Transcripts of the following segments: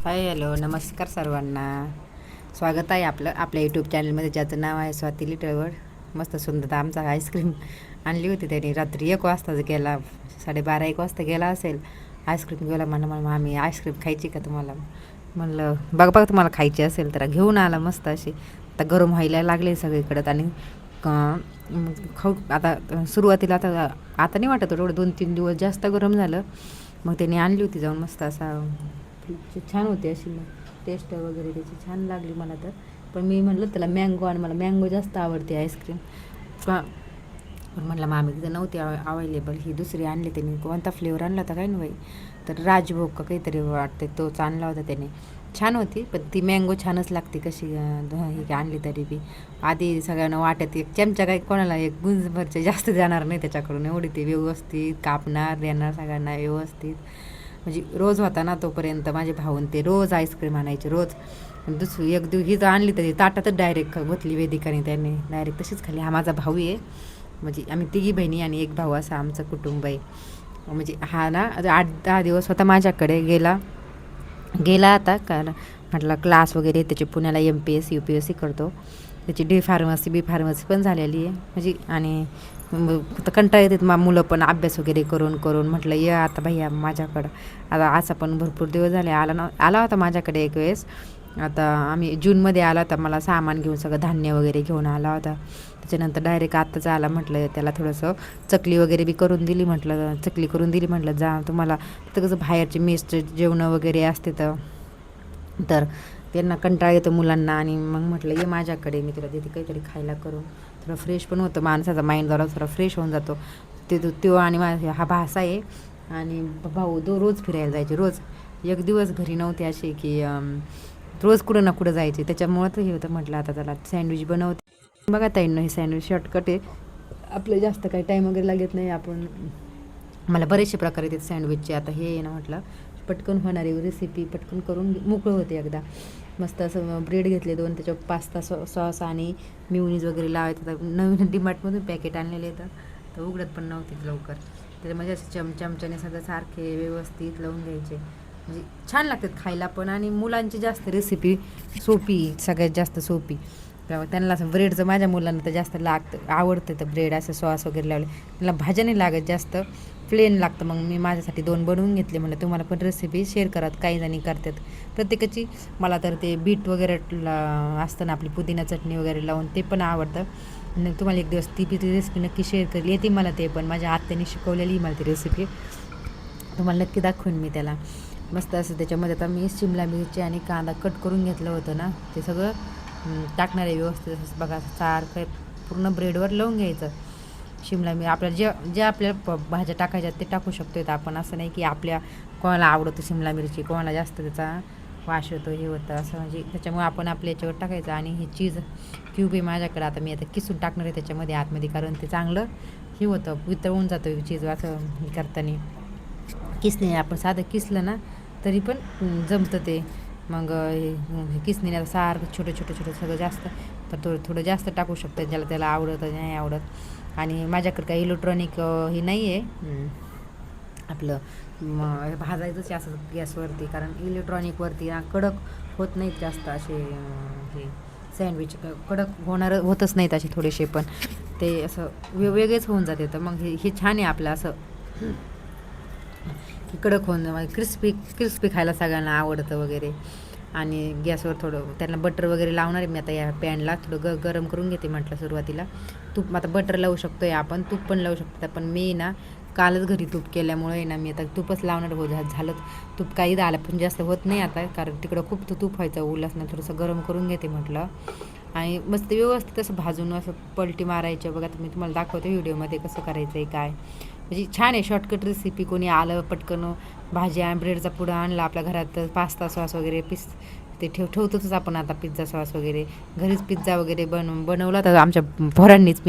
Hi hello नमस्कार सर्वांना. स्वागत आहे आपलं आपल्या यूट्यूब चॅनलमध्ये, ज्याचं नाव आहे स्वाती लिटलवर. मस्त सुंदर आमचा आईस्क्रीम आणली होती त्यांनी रात्री 1 वाजता गेला, 12:30-1 वाजता गेला असेल. आईस्क्रीम गेला म्हणा आम्ही आईस्क्रीम खायची का तुम्हाला. म्हणलं बघा तुम्हाला खायची असेल तर घेऊन आला. मस्त अशी आता गरम व्हायला लागले सगळीकडं. आणि खाऊ आता सुरुवातीला आता आता नाही वाटत, थोडं 2-3 दिवस जास्त गरम झालं. मग त्यांनी आणली होती जाऊन, मस्त असा छान होती अशी. मग टेस्ट वगैरे त्याची छान लागली मला तर. पण मी म्हणलं त्याला मँगो, आणि मला मँगो जास्त आवडते आईस्क्रीम. पण म्हटलं मामी तिथं नव्हती अवेलेबल, ही दुसरी आणली त्यांनी. कोणता फ्लेवर आणला होता काय ना बाई, तर राजभोग का काहीतरी वाटते तोच आणला होता त्याने. छान होती, पण ती मँगो छानच लागते कशी ही आणली तरी बी. आधी सगळ्यांना वाटत एक चमचा काही कोणाला एक गुंजभरच्या जास्त जाणार नाही त्याच्याकडून, एवढी ती व्यवस्थित कापणार देणार सगळ्यांना व्यवस्थित. म्हणजे रोज होता ना तोपर्यंत माझे भाऊन ते रोज आईस्क्रीम आणायचे रोज. दुसरी एक दिवस ही तर आणली तरी ताटातच डायरेक्ट बसली वेदिकाने, त्याने डायरेक्ट तशीच खाल्ली. हा माझा भाऊ आहे, म्हणजे आम्ही तिघी बहिणी आणि एक भाऊ असं आमचं कुटुंब आहे. म्हणजे हा ना 8-10 दिवस होता माझ्याकडे, गेला आता. कारण म्हटलं क्लास वगैरे त्याचे पुण्याला MPSC UPSC करतो, त्याची B Pharmacy पण झालेली आहे म्हणजे. आणि कंटाळा येतात मुलं पण अभ्यास वगैरे करून करून. म्हटलं ये आता भैया माझ्याकडं. आता असं पण भरपूर दिवस झाले आला होता माझ्याकडे एक वेळेस. आता आम्ही जूनमध्ये आला होता, मला सामान घेऊन सगळं धान्य वगैरे घेऊन आला होता. त्याच्यानंतर डायरेक्ट आत्ताच आला. म्हटलं त्याला थोडंसं चकली वगैरे बी करून दिली, चकली करून दिली. म्हटलं जा तुम्हाला तिथं कसं बाहेरचे मेसचे जेवणं वगैरे असते तर त्यांना कंटाळा येतो मुलांना. आणि मग म्हटलं ये माझ्याकडे, मी तुला देते काहीतरी खायला करून. थोडं फ्रेश पण होतं माणसाचा माइंड, जरा थोडा फ्रेश होऊन जातो. तो आणि माझा हा भासा आहे आणि भाऊ रोज फिरायला जायचे. रोज एक दिवस घरी नव्हते असे की रोज कुठं ना कुठं जायचे. त्याच्यामुळं तर हे होतं. म्हटलं आता त्याला सँडविच बनवते. बघा ताईंनो, हे सँडविच शॉर्टकट आहे आपलं, जास्त काही टाईम वगैरे लागत नाही. मला बरेचसे प्रकार येतात सँडविचचे. आता हे आहे ना म्हटलं पटकन होणारी रेसिपी, पटकन करून मोकळं होते एकदा. मस्त असं ब्रेड घेतले 2, त्याच्यावर पास्ता सॉस आणि मेयोनीज वगैरे लावायचं. तर नवीन DMartमधून पॅकेट आणलेले येतं, तर उघडत पण नव्हते लवकर. त्याच्यामध्ये असं चमच्याने सगळं सारखे व्यवस्थित लावून घ्यायचे. म्हणजे छान लागतात खायला पण. आणि मुलांची जास्त रेसिपी सोपी, सगळ्यात जास्त सोपी. त्यांना असं ब्रेडचं, माझ्या मुलांना तर जास्त आवडतं तर ब्रेड असं सॉस वगैरे लावले. त्यांना भाज्या नाही लागत जास्त, प्लेन लागतं. मग मी माझ्यासाठी 2 बनवून घेतले. म्हणलं तुम्हाला पण रेसिपी शेअर करत, काही जणी करतात प्रत्येकाची. मला तर ते बीट वगैरे असतं ना आपली पुदिना चटणी वगैरे लावून, ते पण आवडतं. आणि तुम्हाला एक दिवस ती रेसिपी नक्की शेअर केली येते मला. ते पण माझ्या आत्याने शिकवलेली मला ती रेसिपी, तुम्हाला नक्की दाखवेन मी त्याला. मस्त असं त्याच्यामध्ये आता मी शिमला मिरची आणि कांदा कट करून घेतलं होतं ना, ते सगळं टाकणार आहे व्यवस्थित. बघा सारखं पूर्ण ब्रेडवर लावून घ्यायचं. शिमला मिरची आपल्याला जे आपल्याला भाज्या टाकायच्या ते टाकू शकतो आपण. असं नाही की कोणाला आवडतं शिमला मिरची, कोणाला जास्त त्याचा वास होतो हे होतं असं. म्हणजे त्याच्यामुळे आपण आपल्या याच्यावर टाकायचं. आणि हे चीज क्यूब आहे माझ्याकडे, आता मी किसून टाकणार आहे त्याच्यामध्ये आतमध्ये, कारण ते चांगलं हे होतं, वितळून जातं चीज असं हे करताना. किसणे आपण साधं किसलं ना तरी पण जमतं ते. मग किसणीने सारखं छोटं सगळं जास्त, तर थोडं जास्त टाकू शकतं ज्याला त्याला आवडतं नाही आवडत. आणि माझ्याकडे काही इलेक्ट्रॉनिक हे नाही आहे आपलं भाजायचंच असं गॅसवरती, कारण इलेक्ट्रॉनिकवरती कडक होत नाहीत जास्त असे. हे सँडविच कडक होतच नाहीत असे थोडेसे, पण ते असं वेगळेच होऊन जाते. तर मग हे छान आहे आपलं असं की कडक होऊन क्रिस्पी खायला सगळ्यांना आवडतं वगैरे. आणि गॅसवर थोडं त्यांना बटर वगैरे लावणार आहे मी आता. या पॅनला थोडं गरम करून घेते म्हटलं सुरुवातीला. तूप आता बटर लावू शकतो आहे आपण, तूप पण लावू शकतो. पण मी ना कालच घरी तूप केल्यामुळे ना मी आता तूपच लावणार. झालं तूप काही झालं पण जास्त होत नाही आता, कारण तिकडं खूप तूप व्हायचं उलसनं. थोडंसं गरम करून घेते म्हटलं. आणि मस्त व्यवस्थित असं भाजून असं पलटी मारायचं. बघा मी तुम्हाला दाखवते व्हिडिओमध्ये कसं करायचं आहे काय. म्हणजे छान आहे शॉर्टकट रेसिपी. कोणी आलं पटकन भाज्या ब्रेडचा पुडा आणला आपल्या घरात, पास्ता सॉस वगैरे ते ठेवतोच आपण आता. पिझ्झा सॉस वगैरे घरीच पिझ्झा वगैरे बनवला तर आमच्या पोरांनीच.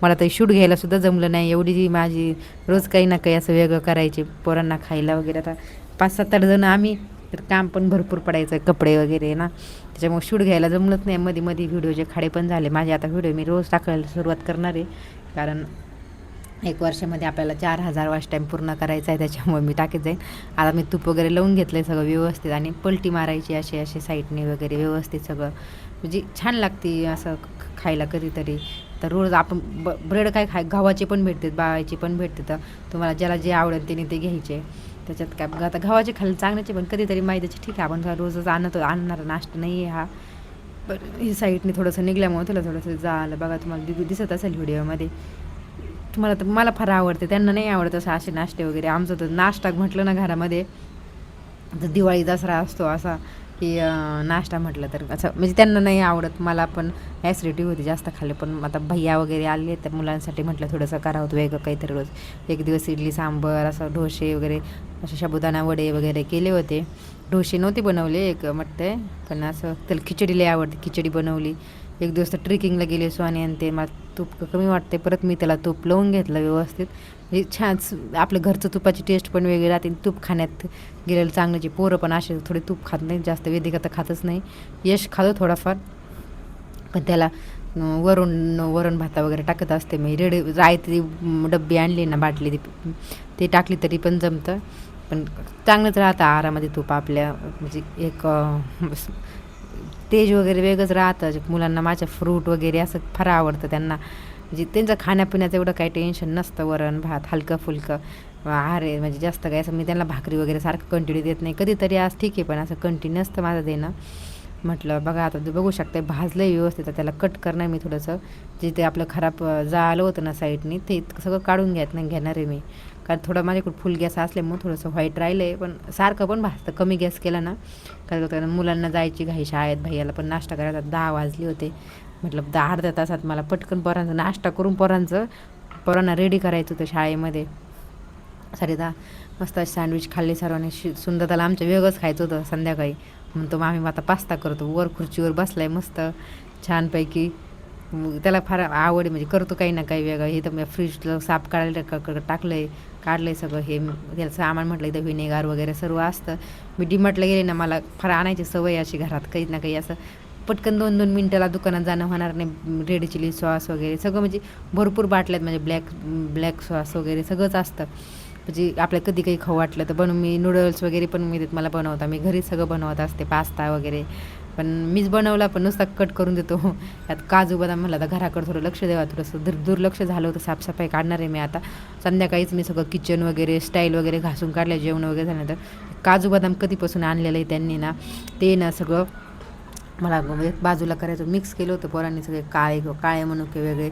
मला तर शूट घ्यायला सुद्धा जमलं नाही, एवढी माझी रोज काही ना काही असं वेगळं करायचे पोरांना खायला वगैरे. आता 5-7-8 जण आम्ही, तर काम पण भरपूर पडायचं, कपडे वगैरे ना, त्याच्यामुळे शूट घ्यायला जमलंच नाही. मध्ये व्हिडिओचे खाडे पण झाले माझे. आता व्हिडिओ मी रोज टाकायला सुरुवात करणार आहे, कारण 1 वर्षामध्ये आपल्याला 4000 वॉच टाईम पूर्ण करायचा आहे, त्याच्यामुळे मी टाकीत जाईन. आता मी तूप वगैरे लावून घेतलं आहे सगळं व्यवस्थित आणि पलटी मारायची अशी साईडने वगैरे व्यवस्थित सगळं, म्हणजे छान लागते असं खायला कधीतरी. तर रोज आपण ब्रेड काय गव्हाचे पण भेटतात, बाळाचे पण भेटते. तर तुम्हाला ज्याला जे आवडेल त्याने ते घ्यायचे. त्याच्यात काय आता गव्हाचे खाल्ले चांगल्याचे, पण कधीतरी मैद्याचे ठीक आहे, आपण रोजच आणणारा नाश्ता नाही आहे हा. पण ही साईडने थोडंसं निघल्यामुळे त्याला थोडंसं झालं बघा, तुम्हाला दिसत असेल व्हिडिओमध्ये. तुम्हाला तर मला फार आवडते, त्यांना नाही आवडत असं असे नाश्ते वगैरे. आमचं तर नाश्ता म्हटलं ना घरामध्ये तर दिवाळी दसरा असतो असा, की नाश्ता म्हटलं तर असं म्हणजे त्यांना नाही आवडत. मला पण ॲसिडिटी होती जास्त खाल्ले. पण आता भैया वगैरे आले तर मुलांसाठी म्हटलं थोडंसं करावं वेगळं काहीतरी रोज. एक दिवस इडली सांबर असं डोसे वगैरे असे साबुदाणा वडे वगैरे केले होते. डोसे नव्हते बनवले एक म्हटते, पण असं त्याला खिचडी लई आवडते, खिचडी बनवली. एक दिवस तर ट्रेकिंगला गेले स्वानी आणि ते मला तूप कमी वाटते, परत मी त्याला तूप लावून घेतलं व्यवस्थित. म्हणजे छान आपलं घरचं तुपाची टेस्ट पण वेगळी राहते. तूप खाण्यात गेलेलं चांगलं. जे पोरं पण असे थोडे तूप खात नाही जास्त, वेदिका तर खातच नाही. यश खातो थोडाफार, पण त्याला वरण भाता वगैरे टाकत असते मी. रायती डब्बी आणली ना बाटली ते टाकली तरी पण जमतं. पण चांगलंच राहतं आहारामध्ये तूप आपल्या, म्हणजे एक तेज वगैरे वेगळंच राहतं. मुलांना माझ्या फ्रूट वगैरे असं फार आवडतं त्यांना. म्हणजे त्यांचं खाण्यापिण्याचं एवढं काही टेन्शन नसतं. वरण भात हलकं फुलकं आहार आहे, म्हणजे जास्त काय असं मी त्यांना भाकरी वगैरे सारखं कंटिन्यू देत नाही. कधीतरी आज ठीक आहे, पण असं कंटिन्यू नसतं माझं देणं. म्हटलं बघा आता ते बघू शकते भाजलं व्यवस्थित. त्याला कट करणार मी थोडंसं, जे ते आपलं खराब झालं होतं ना साईडनी ते सगळं काढून घेणार आहे मी. कारण थोडं माझ्याकडे फुल गॅस असल्यामुळे थोडंसं व्हाईट राहिलं आहे, पण सारखं पण भाजतं. कमी गॅस केला ना, कारण मुलांना जायची घाई शाळेत, भैयाला पण नाश्ता करायचा. 10 वाजले होते. म्हटलं अर्ध्या तासात मला पटकन पोरांचं नाश्ता करून पोरांना रेडी करायचं होतं शाळेमध्ये. 10:30 मस्त सँडविच खाल्ले सर्वांनी. सुंदरताला आमच्या वेगळंच खायचं होतं संध्याकाळी. म्हणतो मामी आता पास्ता करतो. वर खुर्चीवर बसलाय मस्त छानपैकी. त्याला फार आवड आहे, म्हणजे करतो काही ना काही वेगळं. हे तर मी फ्रीजला साफ काढलं काढलं सगळं. हे त्याला सामान म्हटलं इथं व्हिनेगार वगैरे सर्व असतं. मी डीमार्टला गेले ना, मला फार आणायची सवय अशी घरात काही ना काही असं. पटकन 2-2 मिनिटाला दुकानात जाणं होणार नाही. रेड चिली सॉस वगैरे सगळं, म्हणजे भरपूर बाटल्यात म्हणजे ब्लॅक सॉस वगैरे सगळंच असतं. म्हणजे आपल्याला कधी काही खाऊ वाटलं तर मी नूडल्स वगैरे पण मला बनवता. मी घरी सगळं बनवत असते, पास्ता वगैरे. पण मीच बनवला, पण नुसता कट करून देतो. त्यात काजू बदाम म्हणलं आता घराकडे थोडं लक्ष द्यावं. थोडंसं दुर्लक्ष झालं होतं. साफसफाई काढणार आहे मी आता संध्याकाळीच. मी सगळं किचन वगैरे स्टाईल वगैरे घासून काढलं. जेवण वगैरे झाल्यानंतर काजू बदाम कधीपासून आणलेलं आहे त्यांनी ना, ते ना सगळं मला बाजूला करायचं. मिक्स केलं होतं पोरांनी सगळे. काळे मनुके वेगळे,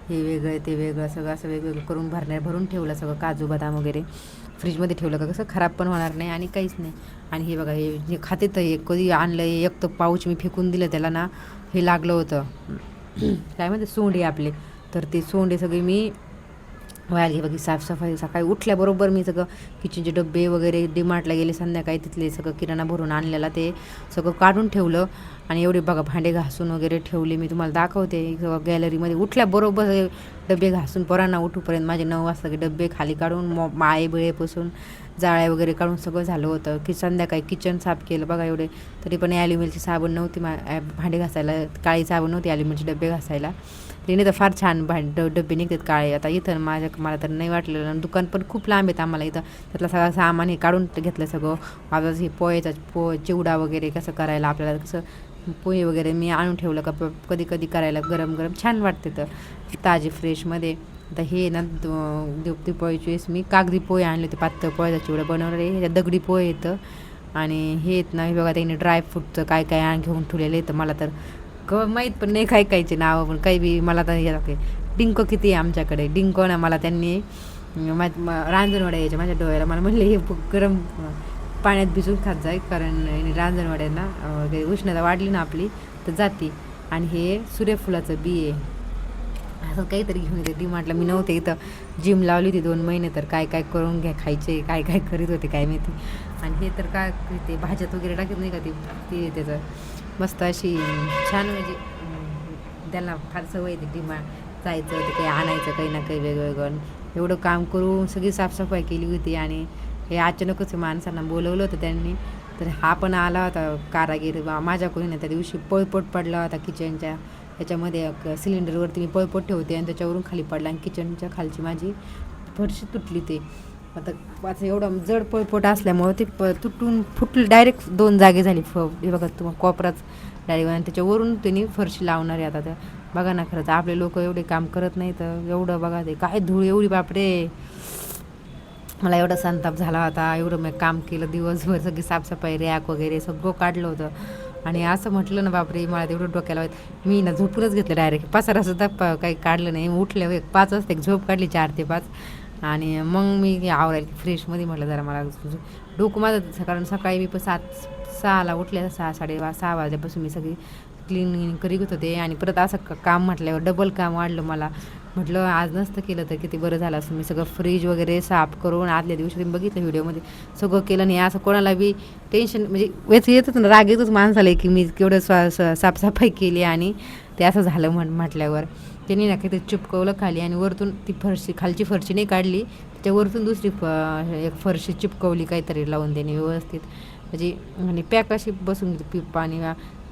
हे वेगळं ते वेगळं सगळं असं वेगवेगळं करून भरून ठेवलं सगळं. काजू बदाम वगैरे फ्रीजमध्ये ठेवलं का कसं खराब पण होणार नाही आणि काहीच नाही. आणि हे बघा, हे खाते तर हे कधी आणलं. एक तर पाऊच मी फेकून दिलं त्याला ना, हे लागलं होतं काय म्हणते सोंडे आपले. तर ते सोंडे सगळे मी व्हायला घे. बघी साफसफाई सकाळी उठल्याबरोबर मी सगळं किचनचे डब्बे वगैरे डीमार्टला गेले संध्याकाळी, तिथले सगळं किराणा भरून आणलेला ते सगळं काढून ठेवलं. आणि एवढे बघा भांडे घासून वगैरे ठेवले. मी तुम्हाला दाखवते सगळं गॅलरीमध्ये. उठल्याबरोबर डबे घासून पोरांना उठूपर्यंत माझे 9 वाजता डबे खाली काढून माळे बिळेपासून जाळ्या वगैरे काढून सगळं झालं होतं. की संध्याकाळी किचन साफ केलं बघा एवढे. तरी पण ॲल्युमिलची साबण नव्हती भांडे घासायला. काळी साबण नव्हती ॲल्युमिलचे डबे घासायला. तिने तर फार छान डबे निघतात काळे. आता इथं मला तर नाही वाटलेलं. दुकान पण खूप लांब आहेत आम्हाला इथं. त्यातलं सगळं सामान हे काढून घेतलं सगळं. आता हे चिवडा वगैरे कसं करायला, आपल्याला कसं पोहे वगैरे मी आणून ठेवलं का कधी कधी करायला गरम गरम छान वाटते. तर ताजे फ्रेशमध्ये. आता हे ना पोळीची वेळेस मी कागदी पोहे आणले होते. पातळ पोह्याचा चिवडा बनवणार आहे. ह्याच्यात दगडी पोहे येतं. आणि हे येत ना, हे बघा त्यांनी ड्रायफ्रूटचं काय काय घेऊन ठेवलेलं येतं. मला तर माहीत पण नाही काय कायचे नावं, पण काही बी मला तर हे डिंको किती आहे आमच्याकडे. डिंको ना मला त्यांनी रांजणवड्या यायच्या माझ्या डोळ्याला. मला म्हणले हे गरम पाण्यात भिजून खात जाय, कारण रांजणवड्यांना उष्णता वाढली ना आपली तर जाती. आणि हे सूर्यफुलाचं बी आहे. असं काहीतरी घेऊन येते डीमार्टला. मी नव्हते इथं, जिम लावली होती 2 महिने. तर काय काय करून खायचे, काय काय करीत होते काय माहिती. आणि हे तर काय ते भाज्यात वगैरे टाकत नाही का ते त्याचं मस्त अशी छान, म्हणजे त्यांना फार सवय येते डीमार्ट जायचं ते काही आणायचं काही ना काही वेगवेगळं. एवढं काम करून सगळी साफसफाई केली होती. आणि हे अचानकच माणसांना बोलवलं होतं त्यांनी. तर हा पण आला होता कारागीर माझ्याकडून. त्या दिवशी पळपट पडला होता किचनच्या ह्याच्यामध्ये. सिलेंडरवरती मी पळपट ठेवते आणि त्याच्यावरून खाली पडला आणि किचनच्या खालची माझी फरशी तुटली ते. आता असं एवढं जड पळपट असल्यामुळं ते तुटून फुटली डायरेक्ट 2 जागे झाली. हे बघा तुम्हाला कोपराच डायरेक्ट, आणि त्याच्यावरून त्यांनी फरशी लावणार आहे आता. तर बघा ना, खरंच आपले लोक एवढे काम करत नाही तर एवढं बघा ते काय धूळ एवढी, बापरे. मला एवढा संताप झाला होता. एवढं मी काम केलं दिवसभर, सगळी साफसफाई रॅक वगैरे सगळं काढलं होतं. आणि असं म्हटलं ना बापरे, मला तेवढं डोक्याला मी ना झोपूनच घेतलं डायरेक्ट. पसारासुद्धा काही काढलं नाही. उठल्या 5 वाजता एक झोप काढली 4 ते 5. आणि मग मी आवरायला फ्रेशमध्ये म्हटलं जरा मला डोकं माझं, कारण सकाळी मी 6ला उठले. 6 वाजल्यापासून मी सगळी क्लीनिंग करीत होते. आणि परत असं काम म्हटल्यावर डबल काम वाढलं मला. म्हटलं आज नसतं केलं तर किती बरं झालं असं. मी सगळं फ्रीज वगैरे साफ करून आदल्या दिवशी तुम्ही बघितलं व्हिडिओमध्ये सगळं केलं. नाही असं कोणाला बी टेन्शन म्हणजे येतच ना, राग येतच माणसाला की मी केवढं साफसफाई केली आणि ते असं झालं म्हटल्यावर. त्यांनी ना काहीतरी चिपकवलं खाली, आणि वरतून ती फरशी, खालची फरशी नाही काढली, त्याच्यावरतून दुसरी एक फरशी चिपकवली काहीतरी लावून त्यांनी व्यवस्थित. म्हणजे आणि पॅक अशी बसून पाणी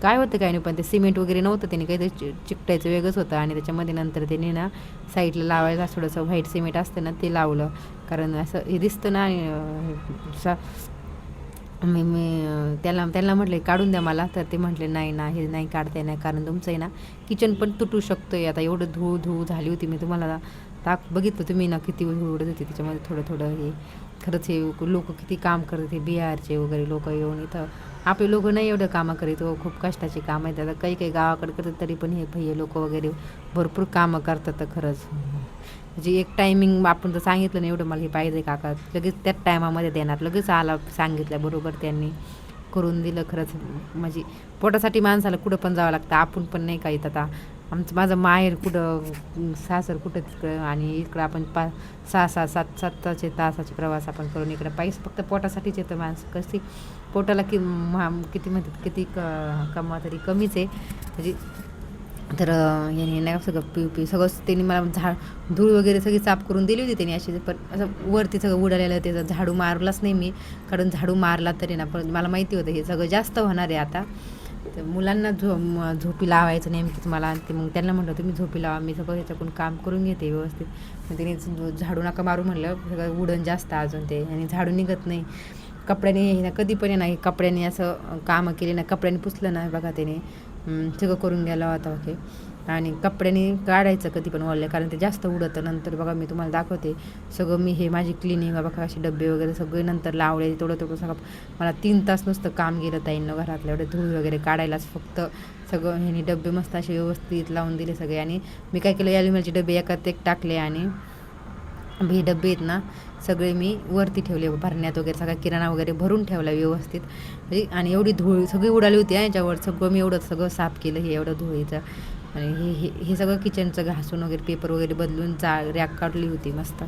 काय होतं काय नाही, पण ते सिमेंट वगैरे नव्हतं, त्यांनी काहीतरी चिकटायचं वेगळंच होतं. आणि त्याच्यामध्ये नंतर त्यांनी ना साईडला लावायला थोडंसं व्हाईट सिमेंट असतं ना ते लावलं, कारण असं हे दिसतं ना. मी त्यांना म्हटलं काढून द्या मला, तर ते म्हटले नाही ना, हे नाही काढता येणार, कारण तुमचं आहे ना किचन पण तुटू शकतं आहे. आता एवढं धूळ झाली होती, मी तुम्हाला बघितलं तुम्ही ना किती उडत होती त्याच्यामध्ये थोडं हे. खरंच हे लोक किती काम करत, हे बिहारचे वगैरे लोक येऊन इथं. आपले लोक नाही एवढं कामं करीत हो, खूप कष्टाची कामं आहेत. आता काही गावाकडे करतात तरी पण हे लोक वगैरे भरपूर कामं करतात. तर खरंच म्हणजे एक टायमिंग आपण तर सांगितलं नाही एवढं मला हे पाहिजे काका, लगेच त्याच टायमामध्ये देणार, लगेच आला सांगितलं बरोबर त्यांनी करून दिलं. खरंच म्हणजे पोटासाठी माणसाला कुठं पण जावं लागतं, आपण पण नाही काही. आता माझं माहेर कुठं, सासर कुठं तिकडं, आणि इकडं आपण 6-7 तासाचे प्रवास आपण करून इकडं पैसे फक्त पोटासाठीच येतं. माणसं कशी पोटाला किती म्हणतात, किती कमा तरी कमीच आहे म्हणजे. तर याने नाही सगळं पी सगळं त्यांनी मला धूळ वगैरे सगळी साफ करून दिली होती त्यांनी अशी, पण असं वरती सगळं उडालेलं. त्याचं झाडू मारलाच नाही मी, कारण झाडू मारला तरी ना, पण मला माहिती होतं हे सगळं जास्त होणार आहे आता. तर मुलांना झोपी लावायचं नेमकीच मला. आणि मग त्यांना म्हटलं तुम्ही झोपी लावा, मी सगळं ह्याच्याकडून काम करून घेते व्यवस्थित. मग त्याने झाडू नका मारू म्हणलं, सगळं उडण जास्त अजून ते, आणि झाडू निघत नाही. कपड्याने ना कधी पण नाही, कपड्याने असं कामं केली ना, कपड्याने पुसलं ना बघा त्याने सगळं करून गेला होता ओके. आणि कपड्याने काढायचं कधी पण ओले, कारण ते जास्त उडतं. नंतर बघा मी तुम्हाला दाखवते सगळं, मी हे माझी क्लिनिंग बघा असे डबे वगैरे सगळे नंतर लावले. थोडं सगळं मला 3 तास नुसतं काम गेलं ताईंनं घरातलं, एवढे धूळ वगैरे काढायलाच फक्त. सगळं ह्यानी डबे मस्त असे व्यवस्थित लावून दिले सगळे. आणि मी काय केलं, ॲल्युमिनियमचे डबे एकात एक टाकले, आणि हे डबे आहेत ना सगळे मी वरती ठेवले भरण्यात वगैरे, सगळा किराणा वगैरे भरून ठेवला व्यवस्थित म्हणजे. आणि एवढी धूळ सगळी उडाली होती याच्यावर, सगळं मी एवढं सगळं साफ केलं हे एवढं धुळीचं. आणि हे सगळं किचनचं घासून वगैरे पेपर वगैरे बदलून रॅक काढली होती मस्त.